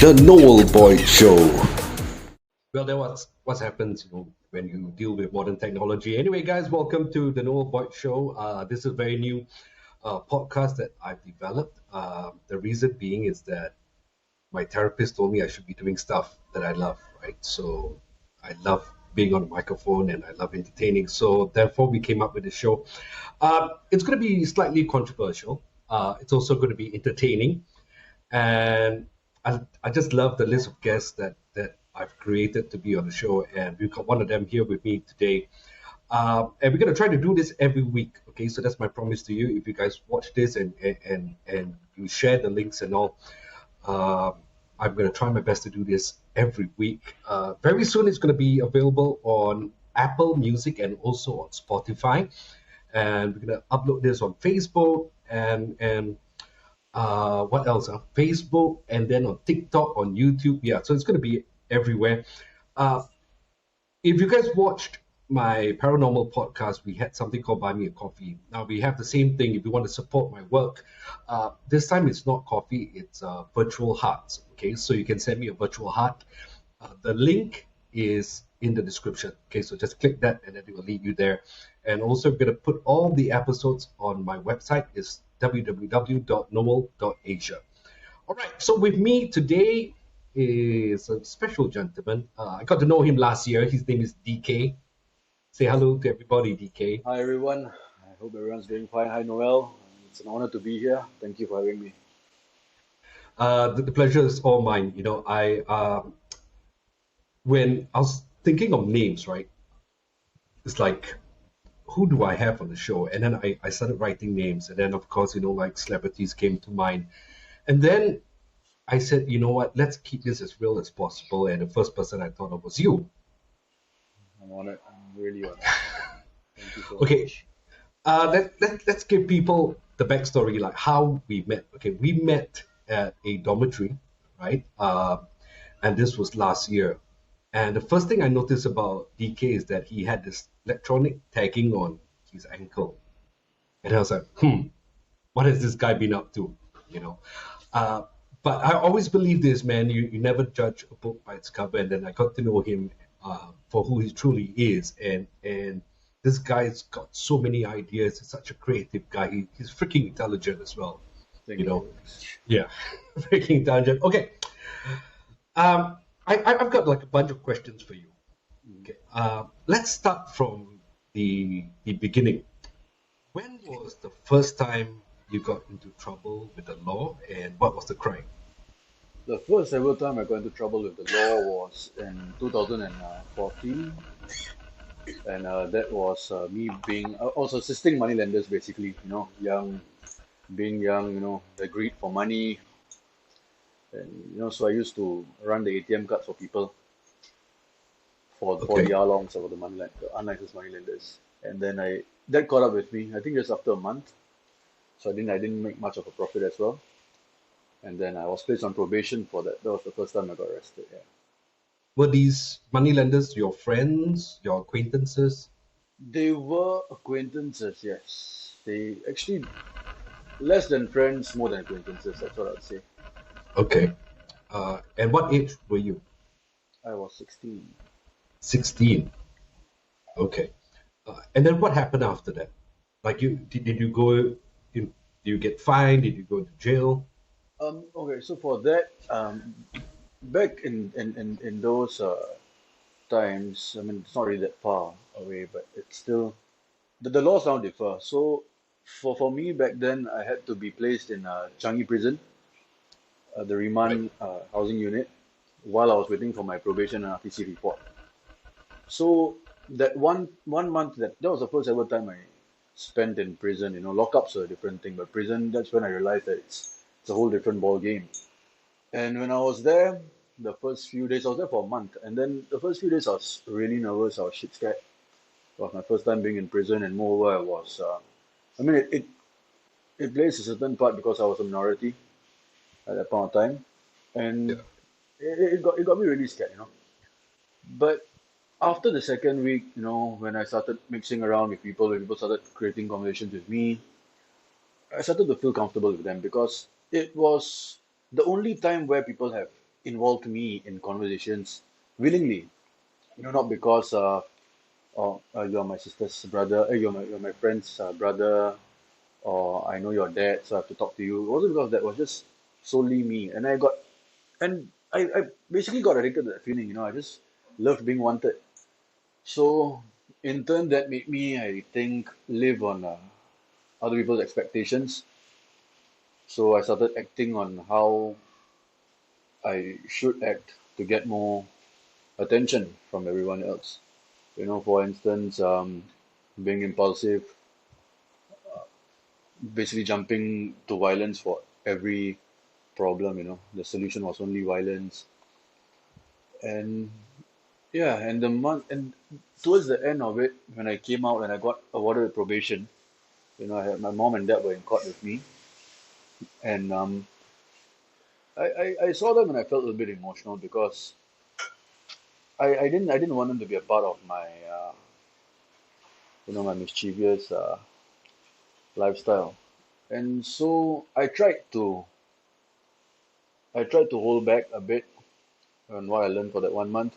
The Noel Boyd Show. Well, that was what happens, when you deal with modern technology. Anyway, guys, welcome to the Noel Boyd Show. This is a very new podcast that I've developed. The reason being is that my therapist told me I should be doing stuff that I love, right? So I love being on a microphone and I love entertaining. So therefore, we came up with this show. It's going to be slightly controversial. It's also going to be entertaining, and I just love the list of guests that I've created to be on the show, and we've got one of them here with me today. And we're gonna try to do this every week. Okay, so that's my promise to you. If you guys watch this and you share the links and all, um, I'm gonna try my best to do this every week. Very soon, it's gonna be available on Apple Music and also on Spotify, and we're gonna upload this on Facebook and what else? Facebook, and then on TikTok, on YouTube. Yeah, so it's going to be everywhere. Uh, if you guys watched my paranormal podcast, we had something called Buy Me a Coffee. Now we have the same thing. If you want to support my work, this time it's not coffee, it's virtual hearts. Okay, so you can send me a virtual heart. The link is in the description. Okay, so just click that and then it will lead you there. And also, I'm going to put all the episodes on my website. Is www.noel.asia. All right, so with me today is a special gentleman. I got to know him last year. His name is DK. Say hello to everybody, DK. Hi everyone. I hope everyone's doing fine. Hi Noel. It's an honor to be here. Thank you for having me. The pleasure is all mine. When I was thinking of names, right? It's like, who do I have on the show? And then I started writing names, and then of course, like celebrities came to mind, and then I said, you know what? Let's keep this as real as possible. And the first person I thought of was you. I'm honored. I'm really honored. Thank you so Okay, much. let's give people the backstory, like how we met. Okay, we met at a dormitory, right? And this was last year. And the first thing I noticed about DK is that he had this electronic tagging on his ankle. And I was like, what has this guy been up to? You know. Uh, but I always believe this, man. You never judge a book by its cover. And then I got to know him for who he truly is. And this guy's got so many ideas. He's such a creative guy. He's freaking intelligent as well. Thank You you know, very much. yeah, freaking intelligent. Okay, I've got like a bunch of questions for you. Okay, let's start from the beginning. When was the first time you got into trouble with the law, and what was the crime? The first ever time I got into trouble with the law was in 2014, and that was me being I was assisting moneylenders basically. Being young, the greed for money, and so I used to run the ATM cards for people for Okay, the Alongs or the the unlicensed moneylenders, and then I that caught up with me. I think just after a month. So I didn't make much of a profit as well. And then I was placed on probation for that. That was the first time I got arrested. Yeah. were these moneylenders your friends, your acquaintances? They were acquaintances, yes. They actually less than friends, more than acquaintances, that's what I'd say. Okay, and what age were you? I was 16. 16. Okay, and then what happened after that? Like did you go in? Did you get fined? Did you go to jail? Okay, so for that, back in those times, I mean, it's not really that far away, but it's still, the laws now differ. So for me back then, I had to be placed in Changi prison, the Right. remand housing unit, while I was waiting for my probation and RTC report. So that one month, that was the first ever time I spent in prison. Lockups are a different thing, but prison, that's when I realized that it's a whole different ball game. And when I was there, the first few days, I was there for a month, and then the first few days I was really nervous. I was shit scared. It was my first time being in prison, and moreover, I was. I mean, it plays a certain part because I was a minority at that point of time, and Yeah. it got me really scared. But after the second week, when I started mixing around with people, when people started creating conversations with me, I started to feel comfortable with them because it was the only time where people have involved me in conversations willingly. Not because you're my sister's brother, you're my friend's brother, or I know your dad, so I have to talk to you. It wasn't because that was just solely me, and I basically got addicted to that feeling. I just loved being wanted. So in turn, that made me, I think, live on other people's expectations. So I started acting on how I should act to get more attention from everyone else. For instance, being impulsive, basically jumping to violence for every problem. The solution was only violence. And yeah, and towards the end of it, when I came out and I got awarded with probation, I had my mom and dad were in court with me, and I saw them and I felt a little bit emotional because I didn't want them to be a part of my my mischievous lifestyle. And so I tried to hold back a bit on what I learned for that 1 month.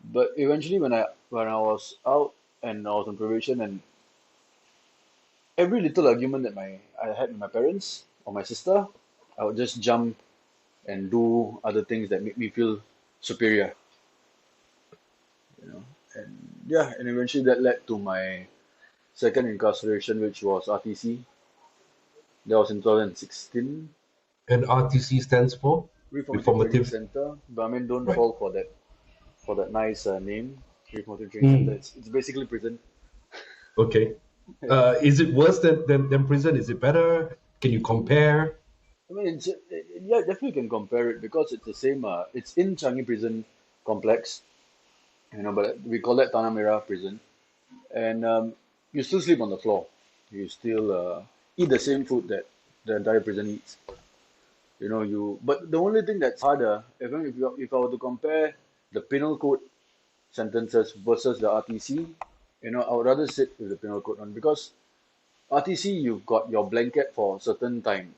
But eventually, when I was out and I was on probation, and every little argument that I had with my parents or my sister, I would just jump and do other things that make me feel superior. You know, and yeah, and eventually that led to my second incarceration, which was RTC. That was in 2016. And RTC stands for Reformative Training Reformative, Center. But I mean, don't right? fall for that nice name, Reformative Training Center. Mm, It's basically prison. okay. Yeah. Is it worse than prison? Is it better? Can you compare? I mean, yeah, definitely can compare it because it's the same. It's in Changi Prison Complex, but we call that Tanah Merah Prison, and you still sleep on the floor. You still eat the same food that the entire prison eats. But the only thing that's harder, even if I were to compare the penal code sentences versus the RTC, I would rather sit with the penal code one because RTC you've got your blanket for a certain time.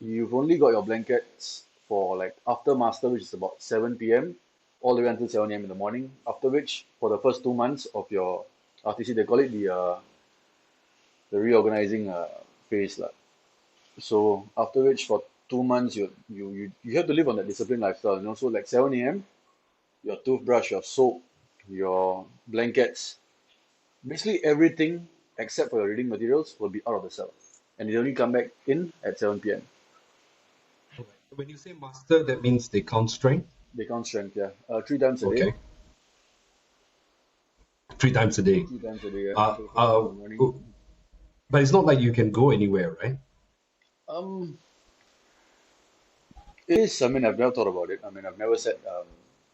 You've only got your blankets for like after master, which is about 7 p.m. all the way until 7 a.m. in the morning. After which, for the first 2 months of your RTC, they call it the reorganizing phase, lah. So after which, for 2 months, you have to live on that disciplined lifestyle. So like 7 a.m., your toothbrush, your soap, your blankets, basically everything except for your reading materials will be out of the cell, and you only come back in at 7 p.m. All right. When you say master, that means they count strength. They count strength, yeah. 3 times a day. Okay, 3 times a day. 3 times a day, yeah. Uh, So first thing in uh, the morning. but it's not like you can go anywhere, right? Um, it is. I mean, I've never thought about it. I mean, I've never said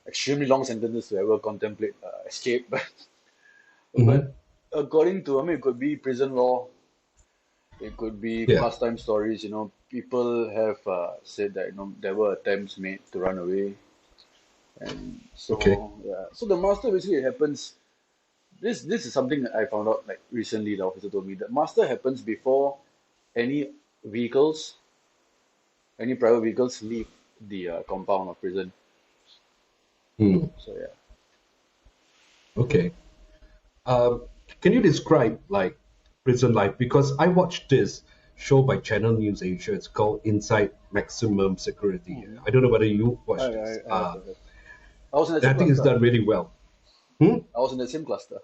extremely long sentences to ever contemplate escape, but Hmm. according to, I mean, it could be prison law. It could be Yeah. pastime stories. People have said that there were attempts made to run away, and Okay. so yeah. So the master basically happens. This is something that I found out like recently. The officer told me that master happens before any vehicles, any private vehicles leave the compound of prison. Hmm. So yeah. Okay. Um, can you describe like prison life? Because I watched this show by Channel News Asia. It's called Inside Maximum Security. Mhm. I don't know whether you I, watched I, this. I have, I have. I was in the I same think it's cluster. done really well. Hmm? I was in the same cluster.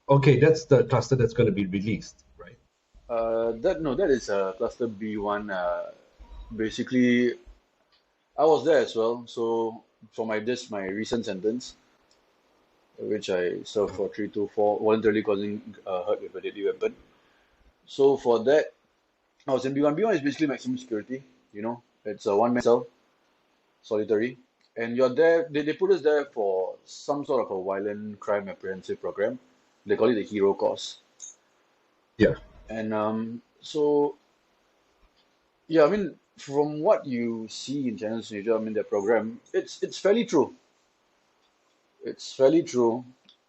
Okay, that's the cluster that's going to be released, right? That no, that is cluster B1. Basically, I was there as well. So for my recent sentence, which I served for 324, voluntarily causing hurt with a deadly weapon. So for that, I was in B1. B1 is basically maximum security. It's a one-man cell, solitary, and you're there. They put us there for some sort of a violent crime apprehensive program. They call it the hero course. Yeah. And so yeah, I mean, from what you see in Channel News, I mean, their program, it's fairly true. It's fairly true.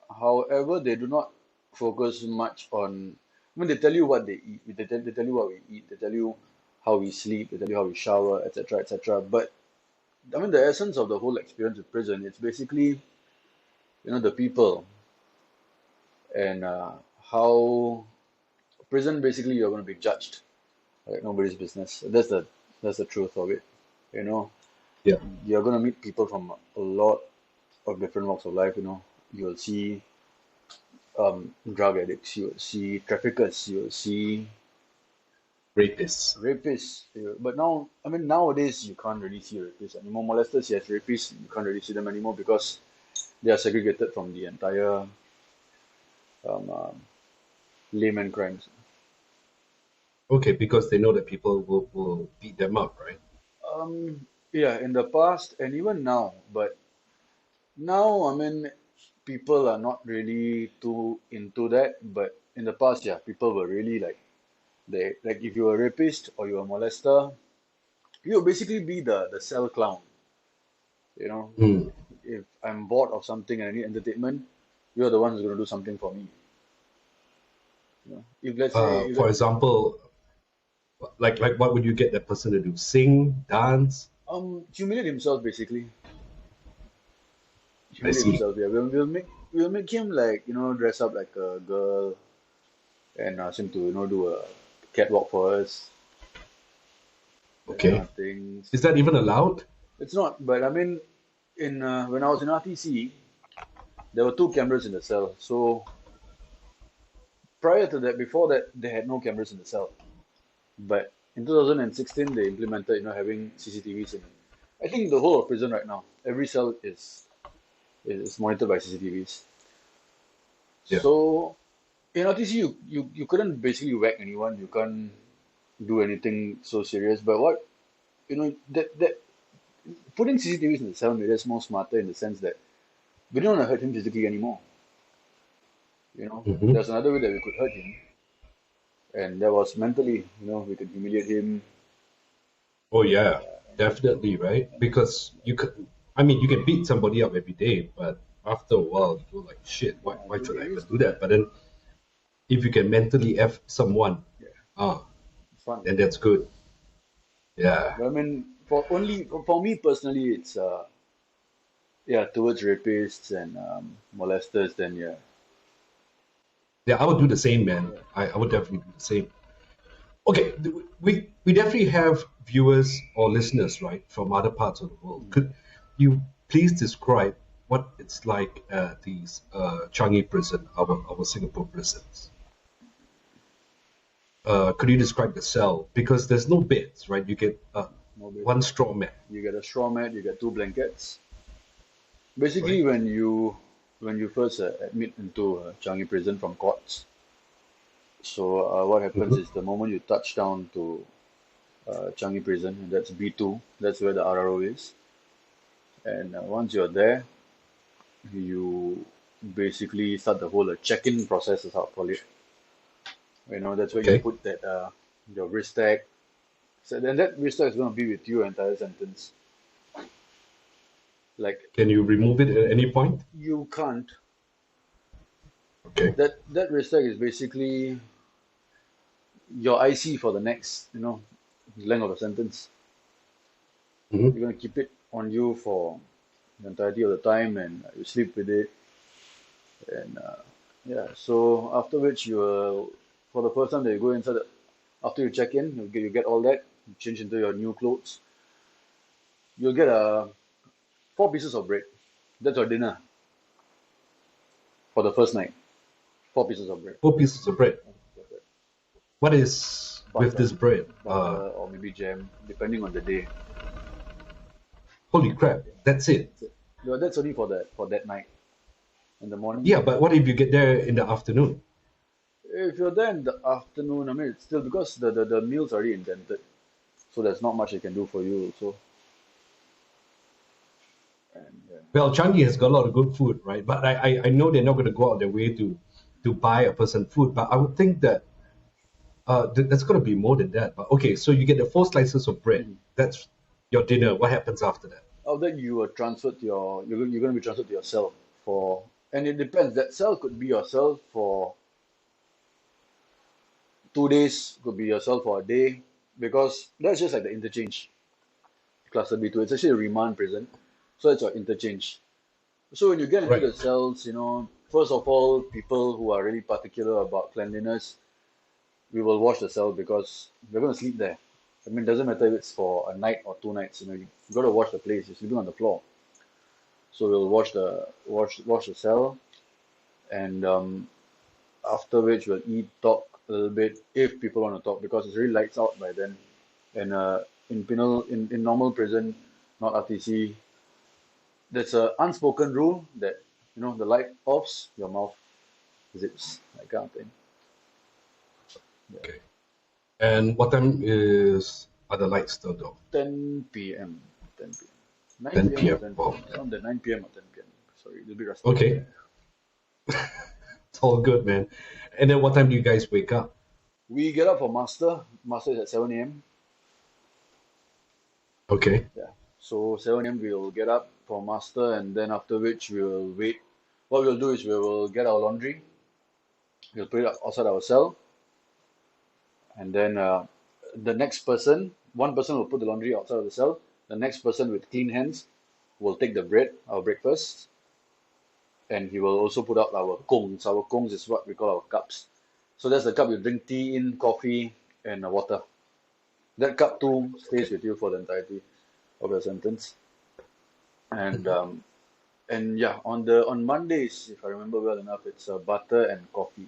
However, they do not focus much on. I mean, they tell you what they eat. They tell you what we eat. They tell you. how we sleep, they tell you how we shower, etc., etc. But I mean, the essence of the whole experience with prison, it's basically, the people and how prison basically you're going to be judged like nobody's business. That's the truth of it. You know, Yeah. you're going to meet people from a lot of different walks of life. You'll see drug addicts, you'll see traffickers, you'll see Rapists. rapists. But now, I mean, nowadays you can't really see rapists anymore. Molesters, yes, rapists, you can't really see them anymore because they are segregated from the entire layman crimes. Okay, because they know that people will beat them up, right? Yeah, in the past and even now, but now, I mean, people are not really too into that. But in the past, yeah, people were really like like if you were a rapist or you were a molester, you would basically be the cell clown. You know, Hmm. if I'm bored of something and I need entertainment, you're the one who's going to do something for me. If let's say, For example, like what would you get that person to do? Sing, dance? humiliate himself basically. I Humiliate see. himself. Yeah, we'll make him like dress up like a girl and ask him to do a catwalk for us, that kind Okay. of things. Is that even allowed? It's not, but I mean, in when I was in RTC, there were two cameras in the cell. So prior to that, before that, they had no cameras in the cell. But in 2016, they implemented, having CCTVs in. I think the whole of prison right now, every cell is monitored by CCTVs. Yeah. So in RTC, you couldn't basically whack anyone. You can't do anything so serious. But what that putting CCTVs in the cell made us more smarter in the sense that we don't want to hurt him physically anymore. Hmm. There's another way that we could hurt him, and that was mentally. We could humiliate him. Oh yeah, definitely, right? Because you could, I mean, you can beat somebody up every day, but after a while, you go like, shit, why It, should I it even is, do that? But then, if you can mentally f someone, yeah, ah, it's fun. then that's good. Yeah, But I mean, for me personally, it's yeah, towards rapists and molesters. Then yeah, yeah, I would do the same, man. yeah. I would definitely do the same. Okay, we definitely have viewers or listeners, right, from other parts of the world. Mm. Could you please describe what it's like at these Changi prison, our Singapore prisons? Could you describe the cell? Because there's no beds, right? You get No bed. one straw mat, You get a straw mat. You get two blankets. right? Basically, when you first admit into Changi prison from courts, so what happens Hmm. is the moment you touch down to Changi prison, and that's B2, that's where the RRO is. And once you're there, you basically start the whole check-in process, as I'll call it. That's where you Okay. put that your wrist tag. So then that wrist tag is going to be with you entire sentence. Like Can you remove it at any point? you can't. Okay. That wrist tag is basically your IC for the next, length of the sentence. Hmm. You're going to keep it on you for the entirety of the time, and you sleep with it. And yeah, so after which for the first time that you go inside, after you check in, you get all that, you change into your new clothes. You'll get 4 pieces of bread. That's your dinner for the first night. 4 pieces of bread. 4 pieces of bread. What is with Butter, this bread? butter, or maybe jam, depending on the day. Holy crap! That's it. That's it. Yeah, that's only for that night. In the morning, Yeah, but what if you get there in the afternoon? if you're there in the afternoon, I mean, it's still because the meal's already indented, so there's not much I can do for you. So, and Well, Changi has got a lot of good food, right? But I know they're not going to go out their way to buy a person food. But I would think that that's going to be more than that. But okay, so you get the 4 slices of bread. mhm. That's your dinner. What happens after that? After that, you are transferred to you're going to be transferred to your cell and it depends. That cell could be your cell for 2 days, could be your cell for a day, because that's just like the interchange. Cluster B2. It's actually a remand prison, so it's your interchange. So when you get into Right. the cells, first of all, people who are really particular about cleanliness, we will wash the cell because we're going to sleep there. I mean, it doesn't matter if it's for a night or 2 nights. You got to wash the place. You're sleeping on the floor, so we'll wash the cell, and after which we'll eat, talk a little bit if people want to talk because it's really lights out by then. And in penal in normal prison, not RTC, there's a unspoken rule that the light offs, your mouth zips, that kind of thing. Okay. And what time are the lights still off? 10 p.m. 10 p.m. 9 10 p.m. or p.m. 10 Wow. p.m. Around the 9 p.m. or 10 p.m. Sorry, a little bit rusty. Okay. It's all good, man. And then what time do you guys wake up? We get up for master. Master is at 7 a.m. Okay. Yeah. So 7 a.m. we will get up for master, and then after which we will wait. What we'll do is we will get our laundry. We'll put it outside our cell, and then the next person, one person will put the laundry outside of the cell. The next person with clean hands will take the bread, our breakfast, and he will also put out our kongs. Our kongs is what we call our cups. So that's the cup you drink tea in, coffee, and water. That cup too stays with you for the entirety of your sentence. And yeah, on Mondays, if I remember well enough, it's butter and coffee.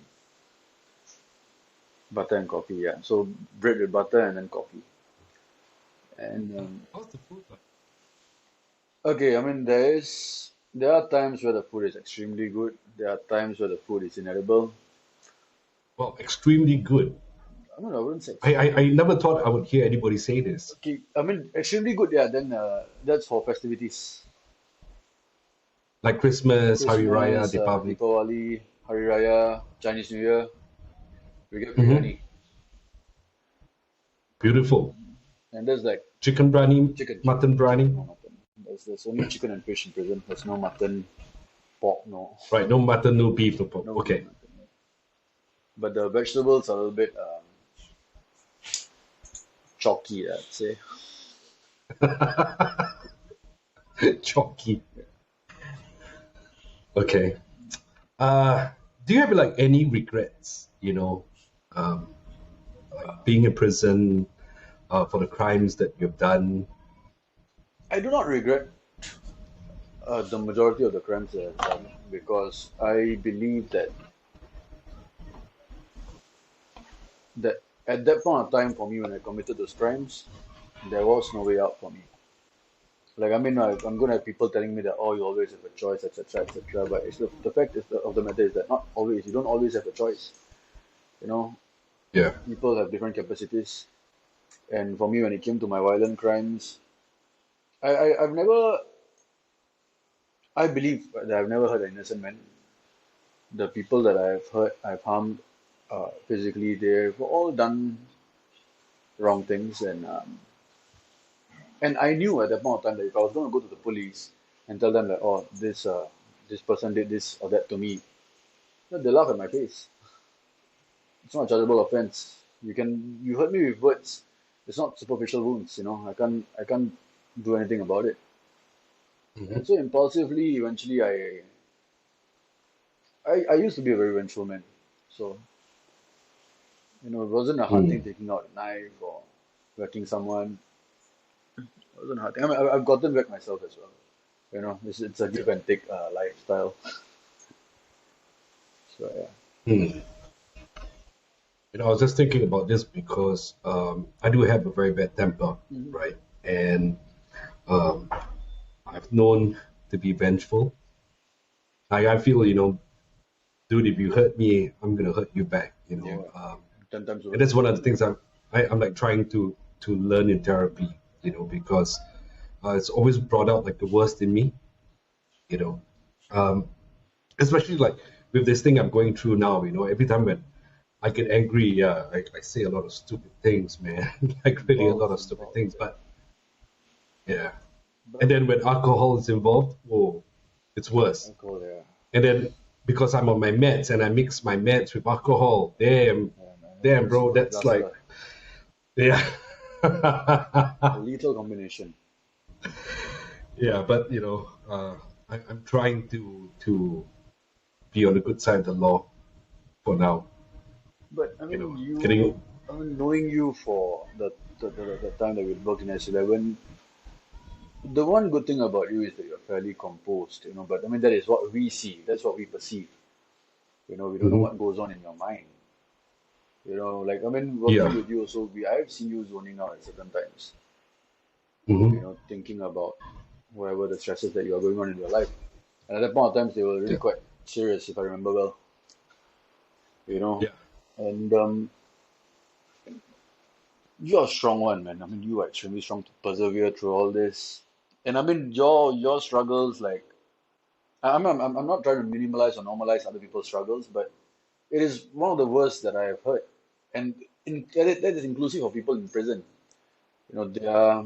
Butter and coffee, yeah. So bread with butter and then coffee. And How's the food like? okay, I mean there are times where the food is extremely good. There are times where the food is inedible. Well, extremely good. I mean, I wouldn't say I never thought I would hear anybody say this. okay. I mean, extremely good. Yeah, then that's for festivities. Like Christmas, Hari Raya, Christmas, Deepavali. Deepavali, Hari Raya, Chinese New Year, we get Mm-hmm. biryani, Beautiful. and there's like Chicken brani, mutton chicken, brani. no mutton. There's only chicken and fish in prison. There's no mutton, pork, no, Right, no mutton, no beef, no pork. no beef, Okay. nothing. No. But the vegetables are a little bit chalky, I'd say. Chalky. Okay. Do you have like any regrets, um, like being in prison for the crimes that you've done? I do not regret the majority of the crimes that I've done because I believe that at that point of time for me when I committed those crimes, there was no way out for me. Like I mean, I'm gonna have people telling me that oh, you always have a choice, etc., etc. But it's the fact is of the matter is that not always. You don't always have a choice. You know, Yeah. people have different capacities, and for me, when it came to my violent crimes, I've never. I believe that I've never hurt an innocent man. The people that I've hurt, I've harmed physically, they've all done wrong things, and I knew at that point of time that if I was going to go to the police and tell them that oh this person did this or that to me, then they laugh at my face. It's not a chargeable offense. You hurt me with words. It's not superficial wounds. I can't do anything about it. Hmm. And so impulsively, eventually, I used to be a very vengeful man. So it wasn't a hard thing Mm. taking out a knife or whacking someone. It wasn't a hard thing. I mean, I've gotten whacked myself as well. It's a give and take lifestyle. So yeah. Mm. I was just thinking about this because I do have a very bad temper, Mhm. right? And um, I've known to be vengeful. I feel, dude, if you hurt me, I'm gonna hurt you back. Yeah. 10 times And over. that's one of the things I'm like trying to learn in therapy, because it's always brought out like the worst in me, you know, um, especially like with this thing I'm going through now. Every time when I get angry, yeah, I say a lot of stupid things, man, like really a lot of stupid Impulse, things. yeah. But yeah, But and then when alcohol is involved, whoa, it's worse. alcohol, yeah. And then because I'm on my meds and I mix my meds with alcohol, damn, Yeah, man. damn, That's bro, a that's like, disaster. yeah. A lethal combination. Yeah, but I'm trying to be on the good side of the law for now. But I mean, Getting I mean, knowing you for the time that we worked in S11, the one good thing about you is that you're fairly composed, you know. But I mean, that is what we see. That's what we perceive. You know, we don't know Mhm. what goes on in your mind. You know, like I mean, working Yeah. with you also, I've seen you zoning out at certain times. You Hmm. know, thinking about whatever the stresses that you are going on in your life. And at that point of times, they were really Yeah. quite serious, if I remember well. You know, Yeah. and you're a strong one, man. I mean, you are extremely strong to persevere through all this. And I mean, your struggles, like I'm not trying to minimalize or normalize other people's struggles, but it is one of the worst that I have heard. And that is inclusive of people in prison. You know, their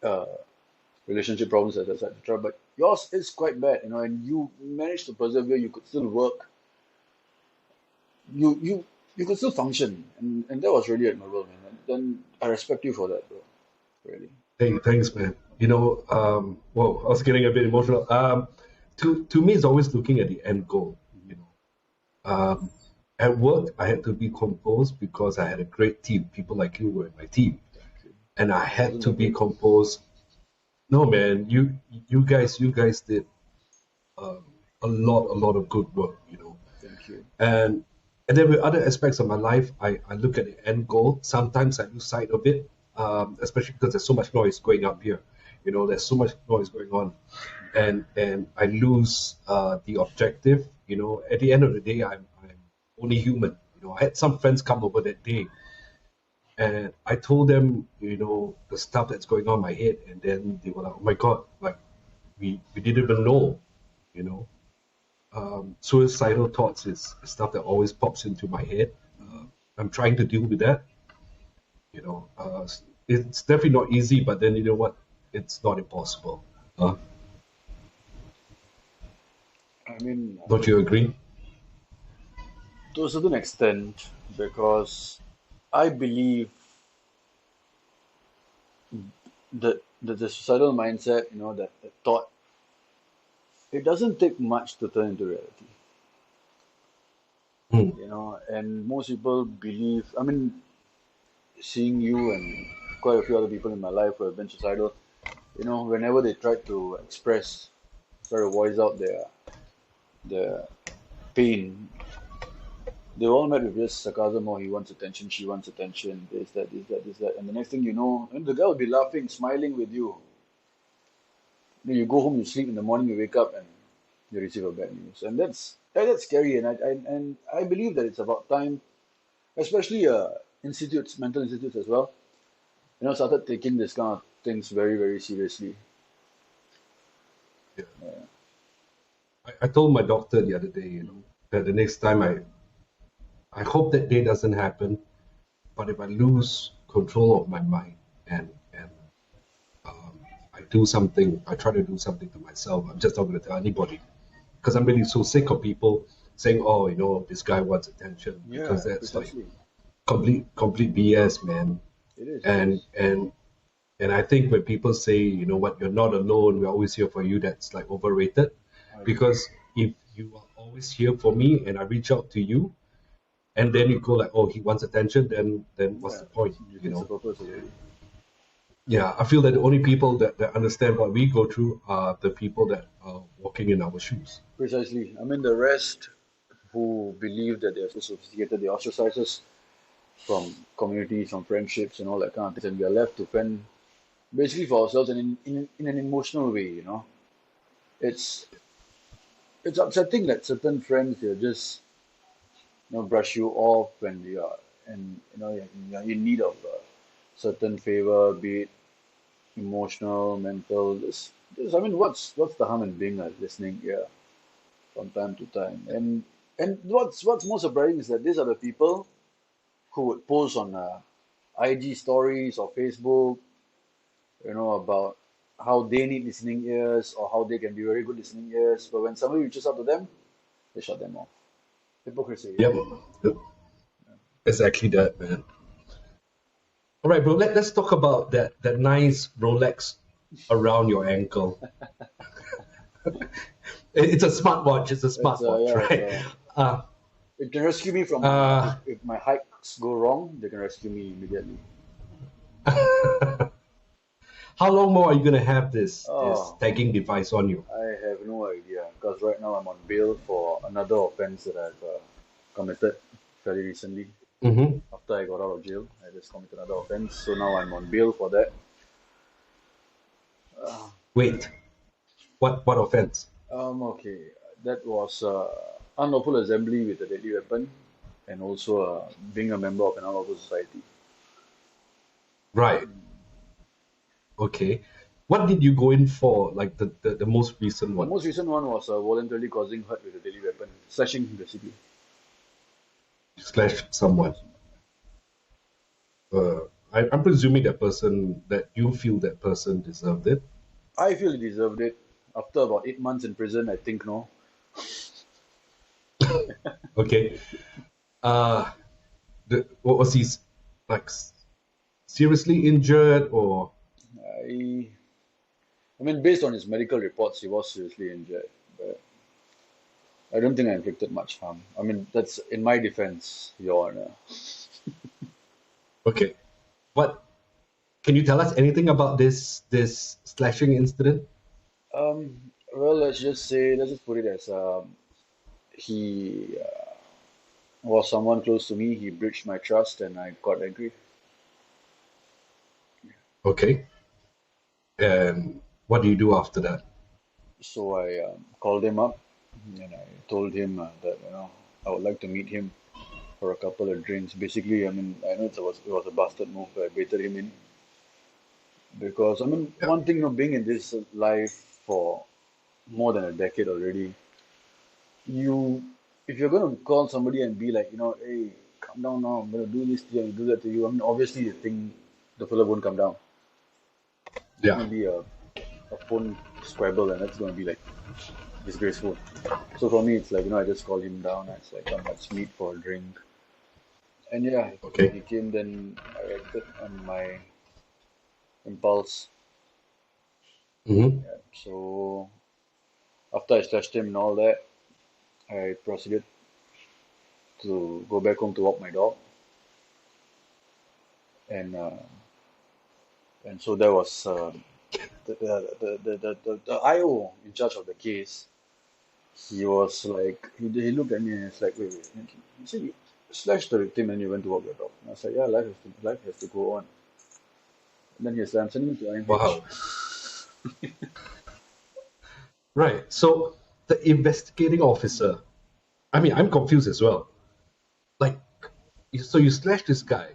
uh, relationship problems, etc. But yours is quite bad, you know, and you managed to persevere. You could still work. You you you could still function, and that was really admirable, man. And then I respect you for that, bro. Really. Hey, thanks, man. Whoa, I was getting a bit emotional. To me, it's always looking at the end goal. You know, at work, I had to be composed because I had a great team. People like you were in my team, Thank you. and I It had wasn't to that be great. composed. No, man, you guys did um, a lot of good work. Thank you. And and then with other aspects of my life, I look at the end goal. Sometimes I lose sight of it, especially because there's so much noise going up here. There's so much noise going on, and I lose the objective. At the end of the day, I'm only human. I had some friends come over that day, and I told them, the stuff that's going on in my head, and then they were like, "Oh my God, like we didn't even know," you know suicidal thoughts is stuff that always pops into my head. Hmm. I'm trying to deal with that. It's definitely not easy, but then you know what? It's not impossible. Uh, I mean, don't you agree? to a certain extent, because I believe that the suicidal mindset, you know, that thought, it doesn't take much to turn into reality. Hmm. You know, and most people believe. I mean, seeing you and quite a few other people in my life who have been suicidal, you know, whenever they try to express, try to voice out their pain, they all met with just sarcasm. Oh, he wants attention, she wants attention, this, that, this, that, this, that. And the next thing you know, and the guy will be laughing, smiling with you. Then you go home, you sleep, in the morning you wake up and you receive a bad news. And that's scary. And I believe that it's about time, especially institutes, mental institutes as well, you know, started taking this kind of things very, very seriously. Yeah. Yeah. I told my doctor the other day, Mhm. that the next time I hope that day doesn't happen. But if I lose control of my mind and um, I try to do something to myself. I'm just not going to tell anybody because I'm really so sick of people saying, "Oh, this guy wants attention," because Yeah, that's like precisely. complete BS, man. It is, it And is. and and I think when people say, what, you're not alone, we're always here for you, that's like overrated. I agree. Because if you are always here for me and I reach out to you, and then you go like, "Oh, he wants attention," then what's Yeah, the point? defeats the purpose already. Yeah, I feel that the only people that understand what we go through are the people that are walking in our shoes. Precisely. I mean, the rest who believe that they're so sophisticated, they ostracize us from communities, from friendships, and all that kind of things, and we are left to fend basically for ourselves and in an emotional way, you know. It's it's upsetting that certain friends they just brush you off when you are and you're in need of a certain favor, be it emotional, mental. This I mean, what's the harm in being a listening ear from time to time? And what's more surprising is that these are the people who would post on IG stories or Facebook, you know, about how they need listening ears or how they can be very good listening ears. But when somebody reaches out to them, they shut them off. Hypocrisy, Yep, really. exactly that, man. All right, bro. Let's talk about that nice Rolex around your ankle. It's a smartwatch. It's a It's smartwatch, yeah, it's right? Uh, it can rescue me from uh, if my hikes go wrong, they can rescue me immediately. how long more are you gonna have this Oh, tagging device on you? I have no idea because right now I'm on bail for another offense that I've committed fairly recently. Hmm. After I got out of jail, I just committed another offense, so now I'm on bail for that. Uh, Wait, what offense? okay, that was unlawful assembly with a deadly weapon, and also being a member of an unlawful society. Right. Okay. What did you go in for? Like the most recent The one? most recent one was voluntarily causing hurt with a deadly weapon, slashing basically. You slashed someone. I'm presuming that you feel that person deserved it. I feel he deserved it. After about 8 months in prison, I think no. Okay. Uh, what was he like? Seriously injured or? I, I mean, based on his medical reports, he was seriously injured, but I don't think I inflicted much harm. I mean, that's in my defense, Your Honor. Okay. What can you tell us anything about this slashing incident? Well, let's just put it as he was someone close to me. He breached my trust, and I got angry. Okay. And what do you do after that? So I called him up, and I told him that I would like to meet him for a couple of drinks. Basically, I mean, I know it was a bastard move, but I baited him in because I mean, Yeah. one thing, being in this life for more than a decade already, you if you're gonna call somebody and be like, hey, calm down now, I'm gonna do this to you and do that to you. I mean, obviously, the fella won't come down. It's Yeah. gonna be a phone squabble, and that's gonna be like disgraceful. So for me, it's like, I just called him down. It's like, come, let's meet for a drink. And yeah, when Okay. he came, then I acted on my impulse. Mm-hmm. Yeah. So after I slashed him and all that, I proceeded to go back home to walk my dog, and so there was the IO in charge of the case. He was like, he looked at me and he's like, wait, he said you slashed the victim and you went to walk your dog. And I was like, yeah, life has to go on. And then he said, I'm sending you to IMH. Wow. Right. So the investigating officer. I mean, I'm confused as well. Like, so you slashed this guy.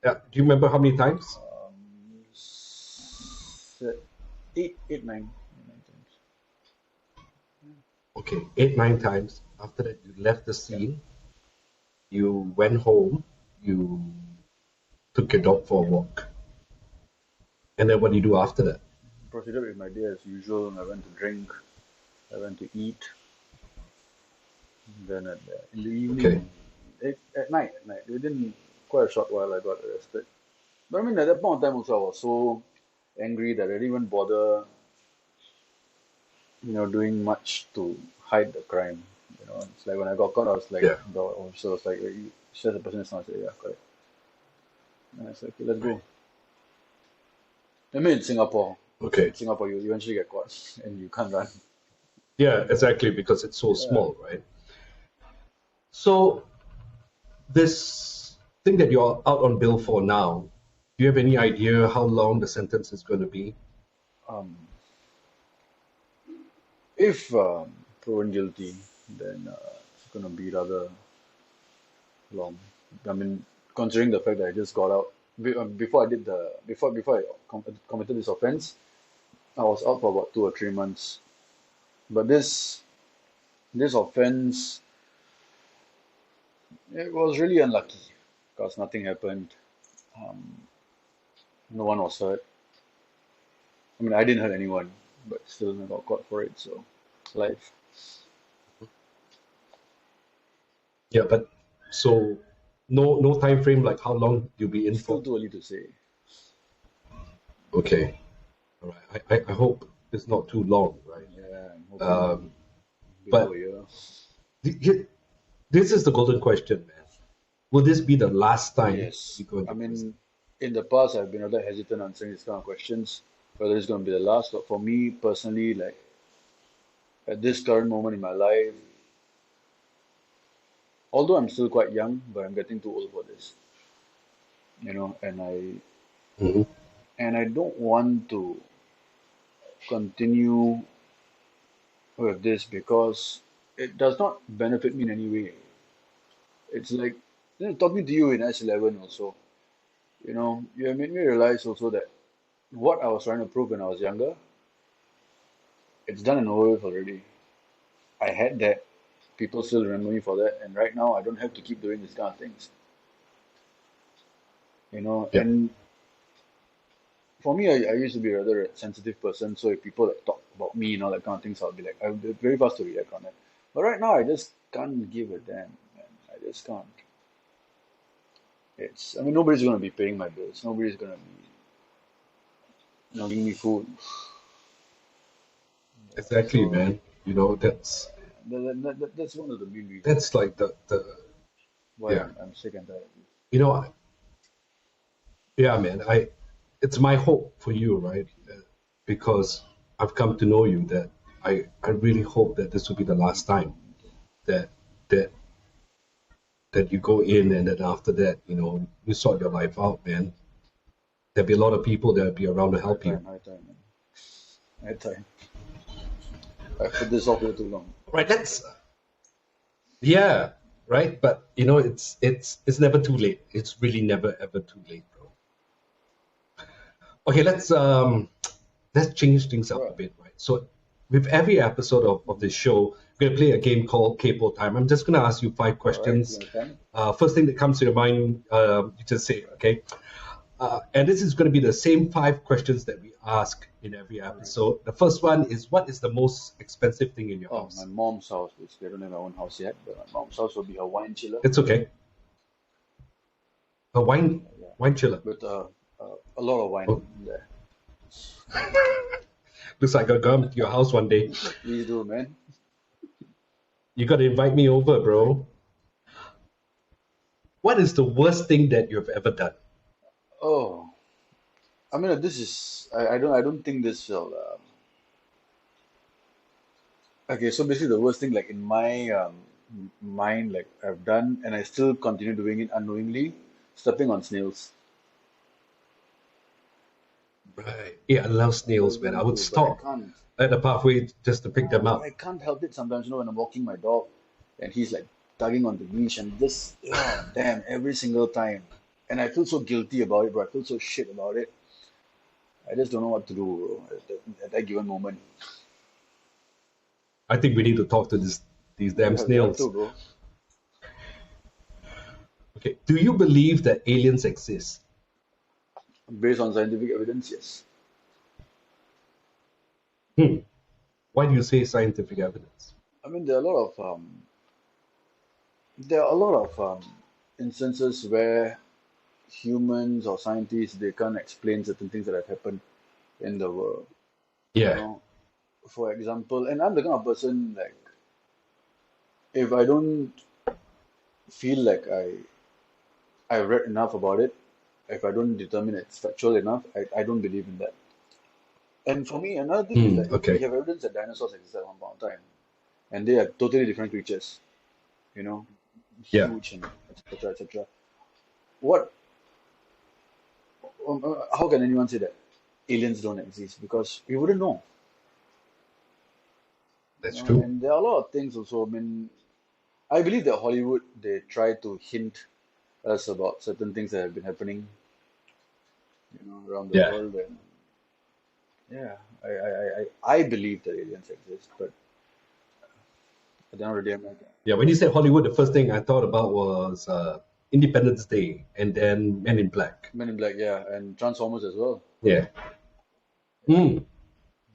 Do you remember how many times? Eight, nine times. Okay, 8, 9 times. After that, you left the Yeah. scene. You went home. You took your dog for a walk. And then what do you do after that? Proceeded with my day as usual. I went to drink. I went to eat. Then in the Okay. evening, at night, within quite a short while, I got arrested. But I mean, at that point of time, also, I was so angry that I didn't even bother, doing much to hide the crime. It's like when I got caught, I was like, Yeah. the officer was like, you said the person is not. I said, yeah, correct. And I said, okay, let's Right. go. I mean, Okay. in Singapore, you eventually get caught and you can't run. Yeah, exactly, because it's so Yeah. small, right? So this thing that you're out on bail for now, do you have any idea how long the sentence is going to be? Um, if proven guilty, then it's gonna be rather long. I mean, considering the fact that I just got out before I did the before I committed this offense, I was out for about 2 or 3 months. But this offense, it was really unlucky because nothing happened. Um, no one was hurt. I mean, I didn't hurt anyone, but still I got caught for it. So, life. Yeah, but so No time frame, like how long you'll be in Still for. too early to say. Okay, all right. I hope it's not too long, right? Yeah, I'm hoping Um, below a but year. this is the golden question, man. Will this be the last time Yes. you go I into prison? mean, in the past, I've been a little hesitant answering these kind of questions, whether it's going to be the last. But for me personally, like at this current moment in my life, although I'm still quite young, but I'm getting too old for this, and Hmm. I don't want to continue with this because it does not benefit me in any way. It's like talking to you in S11 also. You have made me realize also that what I was trying to prove when I was younger, it's done and over with already. I had that. People still remember me for that, and right now I don't have to keep doing these kind of things. Yeah, And for me, I used to be a rather sensitive person, so if people like talk about me and all that kind of things, I'll be very fast to react on it. But right now, I just can't give a damn, man. I just can't. I mean, nobody's gonna be paying my bills. Nobody's gonna be, giving me food. exactly, So man. You know, that's one of the main reasons that's like the why yeah. I'm sick and tired of it. You know, yeah, man. It's my hope for you, right? Because I've come to know you that I really hope that this will be the last time that that that you go in, and then after that, you sort your life out, man. There'll be a lot of people that'll be around to High help you. time, high time, man. High time. I put this off way too long. Right, that's yeah, right. But it's never too late. It's really never ever too late, bro. Okay, let's change things up a Right. bit, right? So with every episode of this show, we're gonna play a game called Capo Time. I'm just gonna ask you five All right. You questions. understand? First thing that comes to your mind, you just say, okay? And this is going to be the same five questions that we ask in every All right. episode. The first one is, what is the most expensive thing in your Oh, my house? mom's house, basically. I don't have my own house yet, but my mom's house will be her wine chiller. It's okay. A Yeah. wine chiller. With a lot of wine Oh, there. looks like I'll come to your house one day. Please do, man. You got to invite me over, bro. What is the worst thing that you've ever done? Oh, I mean, this is I don't think this will. Okay, so basically, the worst thing, like in my mind, like I've done, and I still continue doing it unknowingly, stepping on snails. Right. Yeah, I love I snails, love man. I them would too, but I stop can't. at the pathway just to pick them Yeah, but up. I can't help it sometimes. When I'm walking my dog, and he's like tugging on the leash, and just damn, every single time, and I feel so guilty about it, but I feel so shit about it. I just don't know what to do, bro, at that given moment. I think we need to talk to these damn You have snails. to, bro. Okay. Do you believe that aliens exist? Based on scientific evidence, yes. Hmm. Why do you say scientific evidence? I mean, there are a lot of instances where humans or scientists they can't explain certain things that have happened in the world. You Yeah. know, for example, and I'm the kind of person like if I don't feel like I read enough about it, if I don't determine it's factual enough, I don't believe in that. And for me, another thing is Hmm. that we Okay. have evidence that dinosaurs existed at one point in time, and they are totally different creatures. You know, Yeah. huge and etc. etc. What? How can anyone say that aliens don't exist? Because we wouldn't know. That's true. And there are a lot of things also. I mean, I believe that Hollywood they try to hint us about certain things that have been happening, around the Yeah. world, and yeah, I believe that aliens exist, but at the end of the day, I'm like, Yeah. When you said Hollywood, the first thing I thought about was Independence Day and then Men in Black. Men in Black, yeah, and Transformers as well. Yeah. Hmm.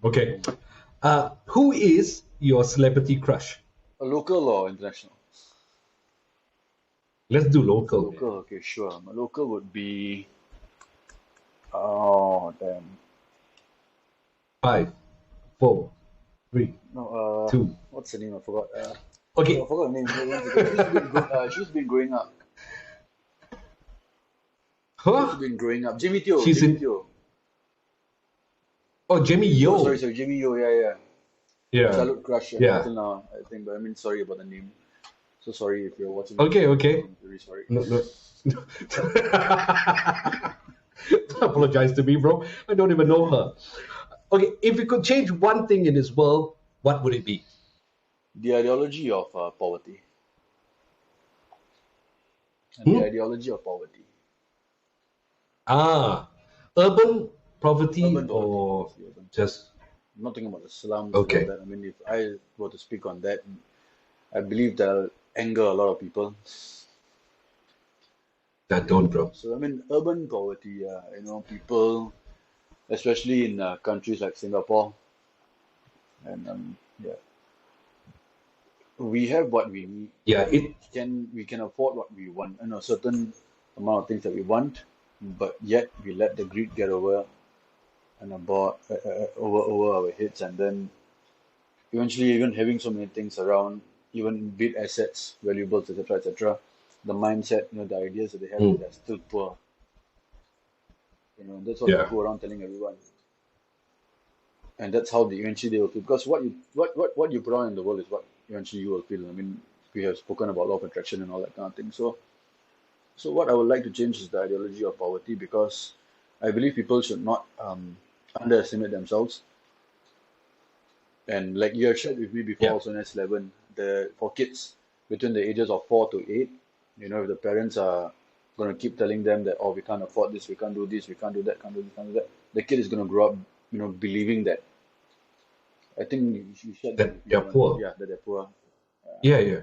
Okay. Who is your celebrity crush? A local or international? Let's do local. Local, okay, sure. My local would be, oh, damn. 5, 4, 3, No, 2. what's the name? I forgot. I Okay. forgot her name. Wait, 1 second. She's been growing up. She's Huh? been growing up. Jimmy Teo. She's Jimmy in. Teo. Oh, Jamie Oh, sorry, Yo. sorry. Jimmy Yo. Yeah, yeah. Yeah. Childhood crush Yeah. until now, I think. But I mean, sorry about the name. So sorry if you're watching this. Okay. Okay. I'm very sorry. No. No. Don't apologize to me, bro. I don't even know her. Okay. If you could change one thing in this world, what would it be? The ideology of poverty. And the Hmm? ideology of poverty. Ah, urban poverty Urban poverty, or obviously. Urban poverty. just I'm not talking about the slums and all okay? that. I mean, if I were to speak on that, I believe that'll anger a lot of people. That don't, bro. So, I mean, urban poverty, people, especially in countries like Singapore, and yeah, we have what we need. Yeah. It. We can afford what we want, a certain amount of things that we want, but yet we let the greed get over and about over our heads, and then eventually, even having so many things around, even big assets, valuables, etc., the mindset, the ideas that they have, Mm, they're still poor. That's what they yeah. go around telling everyone, and that's how eventually they will feel. Because what you put on in the world is what eventually you will feel. I mean, we have spoken about law of attraction and all that kind of thing. So what I would like to change is the ideology of poverty, because I believe people should not underestimate themselves. And like you have shared with me before, Yeah. also in S11, for kids between the ages of 4 to 8, if the parents are going to keep telling them that, oh, we can't afford this, we can't do this, we can't do that, can't do this, can't do that, the kid is going to grow up, believing that. I think you shared that That with me they're once, poor. yeah, that they're poor. Yeah. Yeah.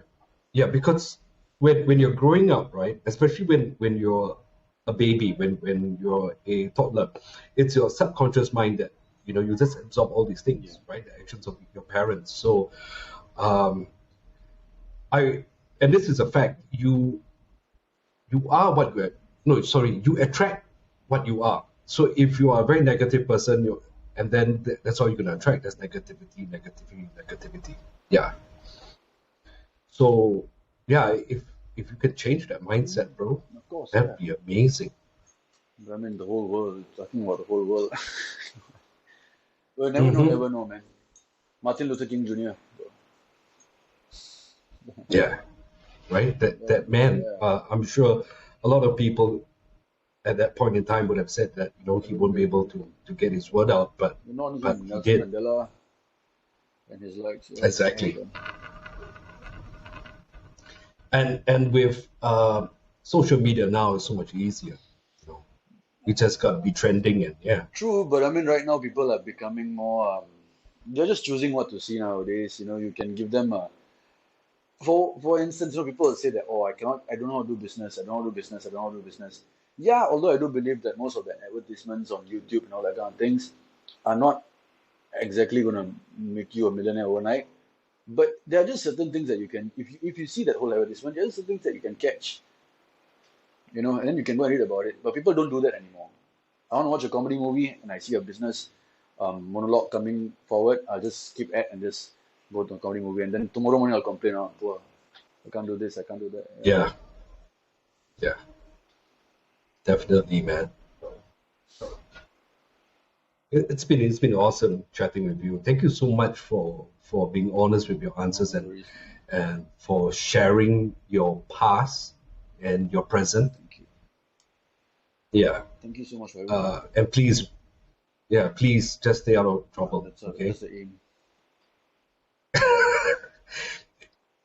Yeah. Because when you're growing up, right? Especially when you're a baby, when you're a toddler, it's your subconscious mind that you just absorb all these Yeah, things, right? The actions of your parents. So um, I and this is a fact. You are what you are. No, sorry, you attract what you are. So if you are a very negative person, and then that's all you're gonna attract. That's negativity, negativity, negativity. Yeah. So yeah, if you could change that mindset, bro, of course, that'd yeah. be amazing. I mean, the whole world, talking about the whole world. Well, Hmm. never know, man. Martin Luther King Jr. Yeah. Right. Yeah, That man. yeah. I'm sure a lot of people at that point in time would have said that he Very, won't be very able beautiful. to get his word out, Not only but him, he Nelson did. Mandela and his likes, yeah, all of Exactly. them. And with social media now is so much easier. You know, you just got to be trending and yeah. True, but I mean, right now people are becoming more. They're just choosing what to see nowadays. You can give them for instance, people will say that, oh, I don't know how to do business, I don't know how to do business, I don't know how to do business. Yeah, although I do believe that most of the advertisements on YouTube and all that kind of things are not exactly going to make you a millionaire overnight. But there are just certain things that you can, if you see that whole advertisement, there are certain things that you can catch, and then you can go and read about it. But people don't do that anymore. I want to watch a comedy movie and I see a business monologue coming forward. I'll just skip ad and just go to a comedy movie. And then tomorrow morning I'll complain, oh, poor, I can't do this, I can't do that. Yeah. Yeah. Yeah. Definitely, man. It's been awesome chatting with you. Thank you so much for being honest with your No, answers no and worries, man. and for sharing your past and your present. Thank you. Yeah. Thank you so much for having me. And please, yeah, please just stay out of Ah, trouble. Okay. that's the aim.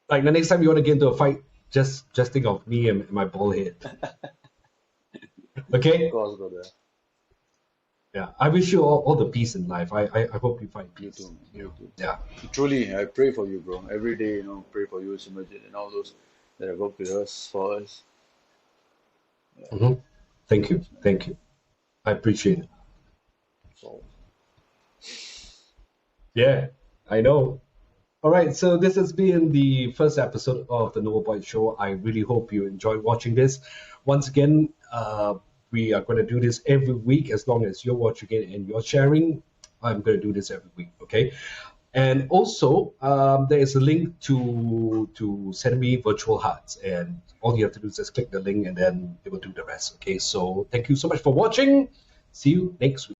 Like the next time you want to get into a fight, just think of me and my bald head. Of Okay. course, brother. Yeah. I wish you all the peace in life. I hope you find You peace. too, man. You too. Yeah. Truly, I pray for you, bro. Every day, pray for you, Simajit, and all those that have worked with us, for us. Yeah, Hmm. Thank you. thanks, man. Thank you. I appreciate it. So. Yeah. I know. All right, so this has been the first episode of the Noel Boyd Show. I really hope you enjoyed watching this. Once again, we are going to do this every week as long as you're watching it and you're sharing. I'm going to do this every week, okay? And also, there is a link to send me virtual hearts, and all you have to do is just click the link, and then it will do the rest. Okay, so thank you so much for watching. See you next week.